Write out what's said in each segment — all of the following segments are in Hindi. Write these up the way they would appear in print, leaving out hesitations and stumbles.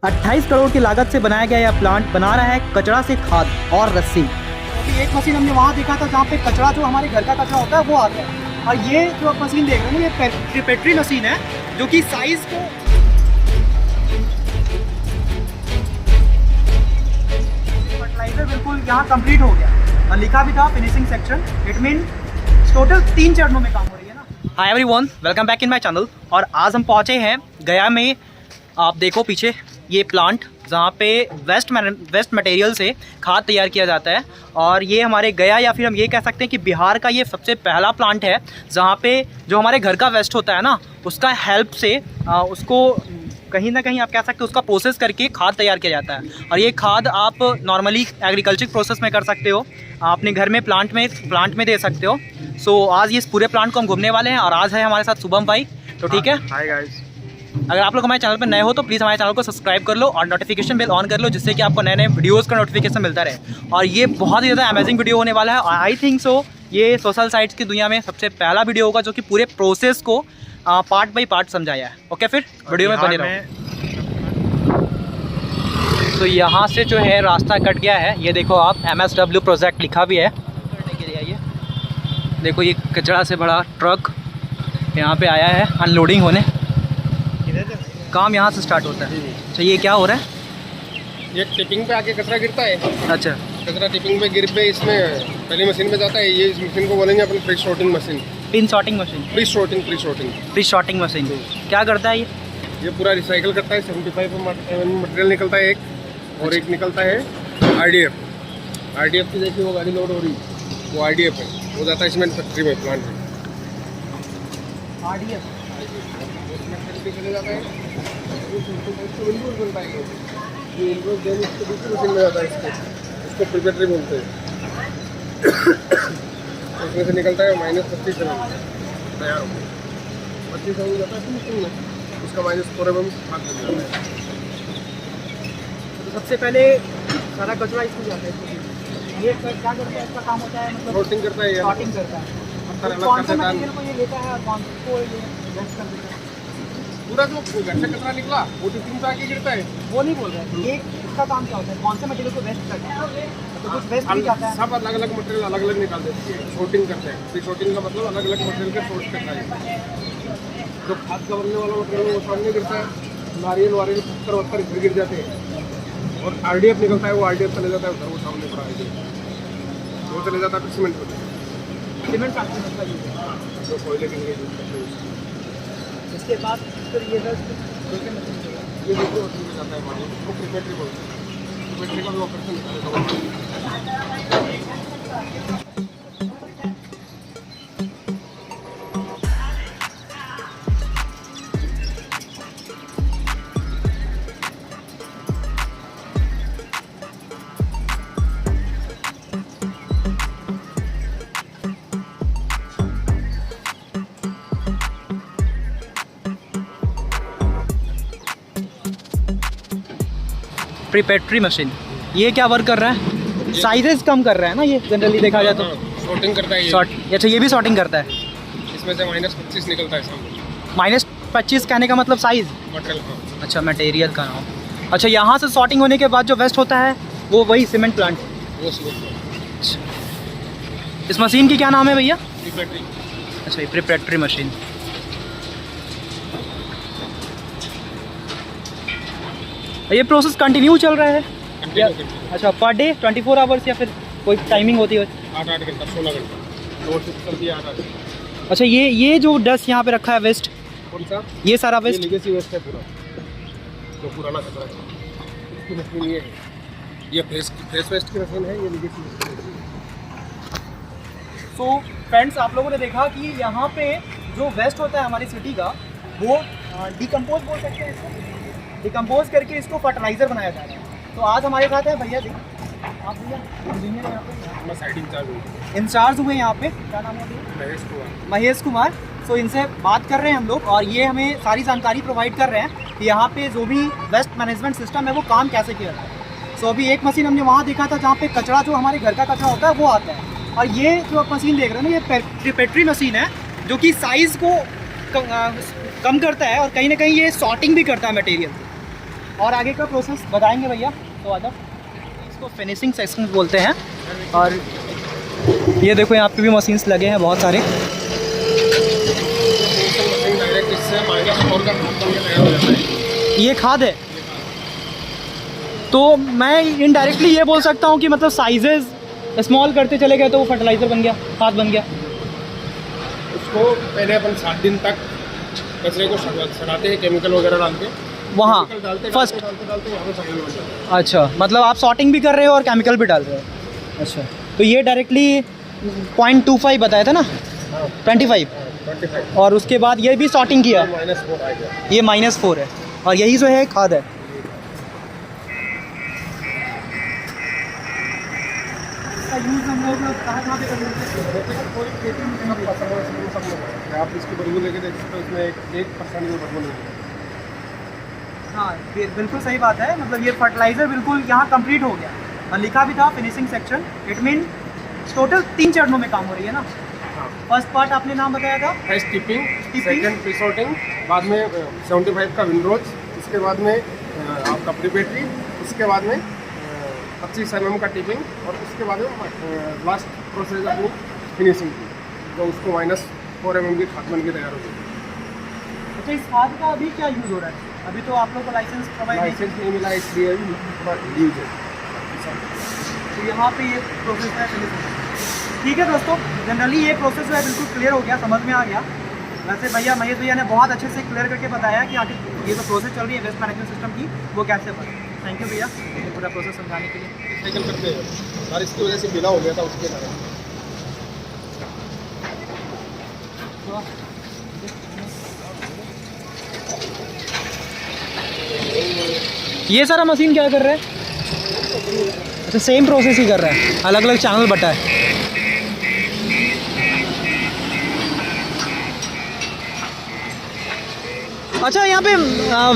28 करोड़ की लागत से बनाया गया यह प्लांट बना रहा है कचरा से खाद और रस्सी। अभी एक मशीन हमने वहाँ देखा था जहाँ पे कचरा जो हमारे घर का कचरा होता है वो आता है, और ये जो आप मशीन देख रहे हैं ये प्रिपेटरी मशीन है जो कि साइज को फर्टिलाइजर बिल्कुल यहाँ कंप्लीट हो गया और लिखा भी था finishing section. It mean total 3 चरणों में काम हो रही है ना। Hi everyone, welcome back in my channel. और आज हम पहुँचे हैं गया में। आप देखो पीछे ये प्लांट जहाँ पे वेस्ट मटेरियल से खाद तैयार किया जाता है, और ये हमारे गया या फिर हम ये कह सकते हैं कि बिहार का ये सबसे पहला प्लांट है जहाँ पे जो हमारे घर का वेस्ट होता है ना, उसका हेल्प से उसको कहीं ना कहीं आप कह सकते हो उसका प्रोसेस करके खाद तैयार किया जाता है। और ये खाद आप नॉर्मली एग्रीकल्चर प्रोसेस में कर सकते हो, अपने घर में प्लांट में दे सकते हो। सो आज इस पूरे प्लांट को हम घूमने वाले हैं, और आज है हमारे साथ शुभम भाई। तो ठीक है, हाय गाइस, अगर आप लोग हमारे चैनल पर नए हो तो प्लीज़ हमारे चैनल को सब्सक्राइब कर लो और नोटिफिकेशन बेल ऑन कर लो, जिससे कि आपको नए नए वीडियोस का नोटिफिकेशन मिलता रहे। और ये बहुत ही ज़्यादा अमेजिंग वीडियो होने वाला है, और आई थिंक सो ये सोशल साइट्स की दुनिया में सबसे पहला वीडियो होगा जो कि पूरे प्रोसेस को पार्ट बाई पार्ट समझाया है। ओके, फिर वीडियो में बने रहो। तो यहाँ से जो है रास्ता कट गया है, ये देखो आप MSW प्रोजेक्ट लिखा भी है करने के लिए। ये देखो, ये कचरा से बड़ा ट्रक यहाँ पे आया है अनलोडिंग होने। काम यहाँ से स्टार्ट होता है। अच्छा, ये क्या हो रहा है? ये टिपिंग पे आके कचरा गिरता है। अच्छा, कचरा टिपिंग पे गिर पे इसमें पहली मशीन में जाता है। ये इस मशीन को बोलेंगे अपन pre sorting machine. Pin sorting machine, pre sorting machine क्या करता है ये पूरा रिसाइकल करता है। 75 मटेरियल निकलता है एक, और एक निकलता है RDF की। देखिए वो गाड़ी लोड हो रही, वो RDF है, वो जाता है सीमेंट फैक्ट्री में, प्लांट में। RDF चले जाता है, बिल्कुल बनता है ये दूसरी मशीन में जाता है। इसको प्रिपेटरी बोलते हैं। उसमें से निकलता है -25 तैयार हो गया। 25 हो जाता है मशीन में, उसका -4 mm खाद बन जाता है। तो सबसे पहले सारा कचरा इसमें जाता है। ये क्या करता है, इसका काम होता है मतलब शॉर्टिंग करता है, सॉर्टिंग करता है। अलग कौन सा करता है। मटेरियल को ये लेता है और कौन को ये वेस्ट कर देता है? पूरा जो घर से कचरा निकला वो टिपिंग पे आके गिरता है। वो नहीं बोल रहे हैं, ये इसका काम क्या होता है, कौन से मटेरियल को वेस्ट करता है? तो कुछ वेस्ट भी जाता है। सब अलग अलग मटेरियल अलग अलग निकाल देते हैं, शॉर्टिंग करते हैं। प्री शॉर्टिंग का मतलब अलग अलग मटेरियल के सोर्स करता है। जो खाद का बनने वाला मटेरियल वो सामने गिरता है, नारियल पत्थर इधर गिर जाते हैं, और RDF निकलता है, वो RDF चले जाता है उधर, वो सामने पड़ा है वो चले जाता है सीमेंट पर। सीमेंट फैक्ट्री में उसका जो कोयले के लिए यूज करते हैं। इसके बाद फिर ये वेस्ट ये दूसरे मशीन में जाता है हमारे, उसको प्रिपेटरी बोलते हैं। प्रिपेटरी का भी ऑपरेशन निकालेगा। प्रिपेटरी मशीन ये क्या वर्क कर रहा है? साइजेस कम कर रहा है ना ये, जनरली देखा जाए तो। शॉर्टिंग करता है ये। अच्छा, ये भी शॉर्टिंग करता है। इसमें से -25 निकलता है सामने। -25 कहने का मतलब साइज? मटेरियल का। अच्छा, मटेरियल का नाम। अच्छा, यहाँ से शॉर्टिंग होने के बाद जो वेस्ट होता है वो वही सीमेंट प्लांट। वो सीमेंट। इस मशीन की क्या नाम है भैया? प्रिपेटरी। अच्छा, ये प्रिपेटरी मशीन। ये प्रोसेस कंटिन्यू चल रहा है? अच्छा, पर डे 24 आवर्स या फिर कोई टाइमिंग होती है? 8 घंटा, 16 घंटा 2 शिफ्ट चलती है 8 घंटा। अच्छा, ये जो डस्ट यहाँ पे रखा है वेस्ट, कौन सा? ये सारा ये वेस्ट लीगेसी वेस्ट है पूरा, जो पुराना कचरा है। इसकी मशीन ये है, ये फ्रेश वेस्ट की मशीन है, ये लीगेसी वेस्ट है। सो फ्रेंड्स, आप लोगों ने देखा कि यहाँ पे जो वेस्ट होता है हमारी सिटी का, वो डिकम्पोज बोल सकते हैं इसको। डिकम्पोज करके इसको फर्टिलाइज़र बनाया जा रहा है। तो आज हमारे साथ है भैया जी। आप भैया इंजीनियर यहाँ पे, मैं साइड इंचार्ज हुए यहाँ पे। क्या नाम है भैया? महेश कुमार। सो इनसे बात कर रहे हैं हम लोग, और ये हमें सारी जानकारी प्रोवाइड कर रहे हैं कि यहाँ पे जो भी वेस्ट मैनेजमेंट सिस्टम है वो काम कैसे किया जाता है। सो अभी एक मशीन हमने वहाँ देखा था जहाँ पे कचरा जो हमारे घर का कचरा होता है वो आता है, और ये जो आप मशीन देख रहे हैं ना, ये प्रिपेटरी मशीन है जो कि साइज़ को कम करता है, और कहीं ना कहीं ये सॉर्टिंग भी करता है मटेरियल। और आगे का प्रोसेस बताएंगे भैया। तो आ जाओ। इसको फिनिशिंग सेक्शन बोलते हैं। और ये देखो यहाँ पे भी मशीन्स लगे हैं बहुत सारे। डायरेक्ट इससे -4 का खाद बन के तैयार हो जाता है। ये खाद है, तो मैं इनडायरेक्टली ये बोल सकता हूँ कि मतलब साइजेस स्मॉल करते चले गए तो वो फर्टिलाइज़र बन गया, खाद बन गया। उसको पहले अपन 7 दिन तक कचरे को सड़ाते हैं, केमिकल वगैरह डाल के वहाँ फर्स्ट। डालते यहाँ पे फाइनल बन जाता है। अच्छा, मतलब आप सॉर्टिंग भी कर रहे हो और केमिकल भी डाल रहे हो। अच्छा, तो ये डायरेक्टली 0.25 बताया था ना, 25, और उसके बाद ये भी सॉर्टिंग किया, -4 आ गया। ये -4 है, और यही जो है खाद है। यूज़ हम लोग कहाँ पे कर सकते हैं? आप इसकी बदबू लेके देख सकते हो, इसमें 1% भी बदबू नहीं है। हाँ, बिल्कुल सही बात है। मतलब ये फर्टिलाइज़र बिल्कुल यहाँ कंप्लीट हो गया, और लिखा भी था finishing section. It mean total 3 चरणों में काम हो रही है ना। फर्स्ट पार्ट आपने नाम बताया था first tipping, second pre sorting, बाद में 75 का विंडरोज, इसके बाद में आपका प्रीपेटरी, इसके बाद में 25 mm का टिपिंग, और उसके बाद में लास्ट प्रोसेस अपनी फिनिशिंग की, जो उसको -4 mm की खाद बन के तैयार होती है। अच्छा, इस खाद का अभी क्या यूज़ हो रहा है? अभी तो आप लोग को लाइसेंस प्रोवाइड लाइसेंस नहीं मिला, इसलिए अभी थोड़ा यूज है। तो यहाँ पे ये प्रोसेस है फिनिशिंग। ठीक है दोस्तों, जनरली ये प्रोसेस जो है बिल्कुल क्लियर हो गया, समझ में आ गया। वैसे भैया महेश भैया ने बहुत अच्छे से क्लियर करके बताया कि आखिर ये जो प्रोसेस चल रही है वेस्ट मैनेजमेंट सिस्टम की, वो कैसे बने। थैंक यू भैया ये पूरा प्रोसेस समझाने के लिए। साइकिल करते हैं, बारिश की वजह से गीला हो गया था उसके कारण। ये सारा मशीन क्या कर रहा है? अच्छा, सेम प्रोसेस ही कर रहा है, अलग अलग चैनल बटा है। अच्छा, यहाँ पे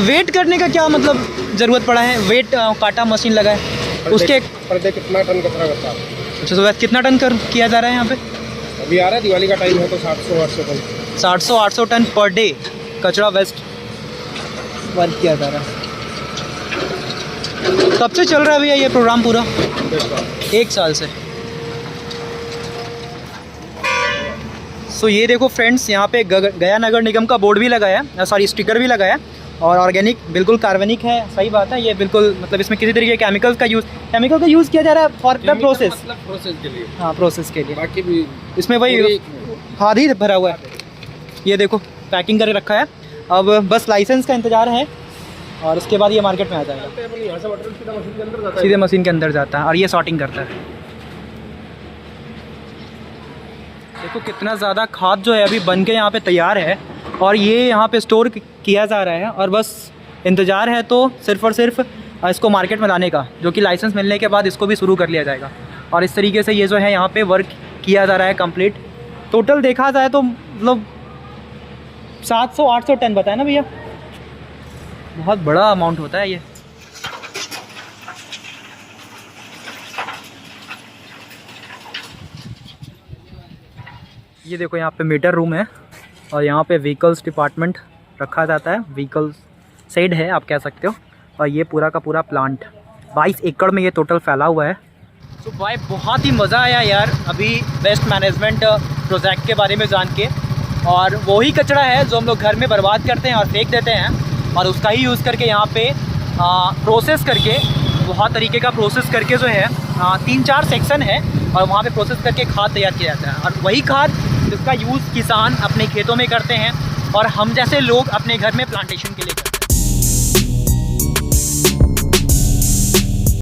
वेट करने का क्या मतलब ज़रूरत पड़ा है? वेट काटा मशीन लगा है, उसके पर डे कितना टन कचरा करता है? अच्छा, तो वैसे कितना टन किया जा रहा है यहाँ पे? अभी आ रहा है दिवाली का टाइम है तो 700-800 टन। 700-800 टन पर डे कचरा वेस्ट वर्क किया जा रहा है। कब से चल रहा है भैया ये प्रोग्राम पूरा? 1 साल से। सो ये देखो फ्रेंड्स, यहाँ पे गया नगर निगम का बोर्ड भी लगाया है, सॉरी स्टिकर भी लगाया, और ऑर्गेनिक बिल्कुल कार्बनिक है। सही बात है, ये बिल्कुल मतलब इसमें किसी तरीके के केमिकल का यूज़ किया जा रहा है फॉर द प्रोसेस, मतलब प्रोसेस के लिए। हाँ, प्रोसेस के लिए। बाकी भी इसमें वही खाद ही भरा हुआ है। ये देखो पैकिंग करके रखा है, अब बस लाइसेंस का इंतज़ार है, और उसके बाद ये मार्केट में आ जाएगा। यहाँ से मटेरियल सीधा मशीन के अंदर जाता है, सीधे मशीन के अंदर जाता है, और ये सॉर्टिंग करता है। देखो कितना ज़्यादा खाद जो है अभी बन के यहाँ पे तैयार है, और ये यहाँ पे स्टोर किया जा रहा है, और बस इंतज़ार है तो सिर्फ और सिर्फ इसको मार्केट में लाने का, जो कि लाइसेंस मिलने के बाद इसको भी शुरू कर लिया जाएगा। और इस तरीके से ये जो है यहाँ पे वर्क किया जा रहा है कंप्लीट। टोटल देखा जाए तो मतलब 700-800 टन बताया ना भैया, बहुत बड़ा अमाउंट होता है ये। ये देखो यहाँ पे मीटर रूम है, और यहाँ पे व्हीकल्स डिपार्टमेंट रखा जाता है, व्हीकल्स शेड है आप कह सकते हो। और ये पूरा का पूरा प्लांट 22 एकड़ में ये टोटल फैला हुआ है। तो भाई बहुत ही मज़ा आया यार अभी वेस्ट मैनेजमेंट प्रोजेक्ट के बारे में जान के। और वही कचरा है जो हम लोग घर में बर्बाद करते हैं और फेंक देते हैं, और उसका ही यूज़ करके यहाँ पे प्रोसेस करके, बहुत तरीके का प्रोसेस करके जो है 3-4 सेक्शन है, और वहाँ पे प्रोसेस करके खाद तैयार किया जाता है। और वही खाद जिसका यूज़ किसान अपने खेतों में करते हैं, और हम जैसे लोग अपने घर में प्लांटेशन के लिए करते हैं।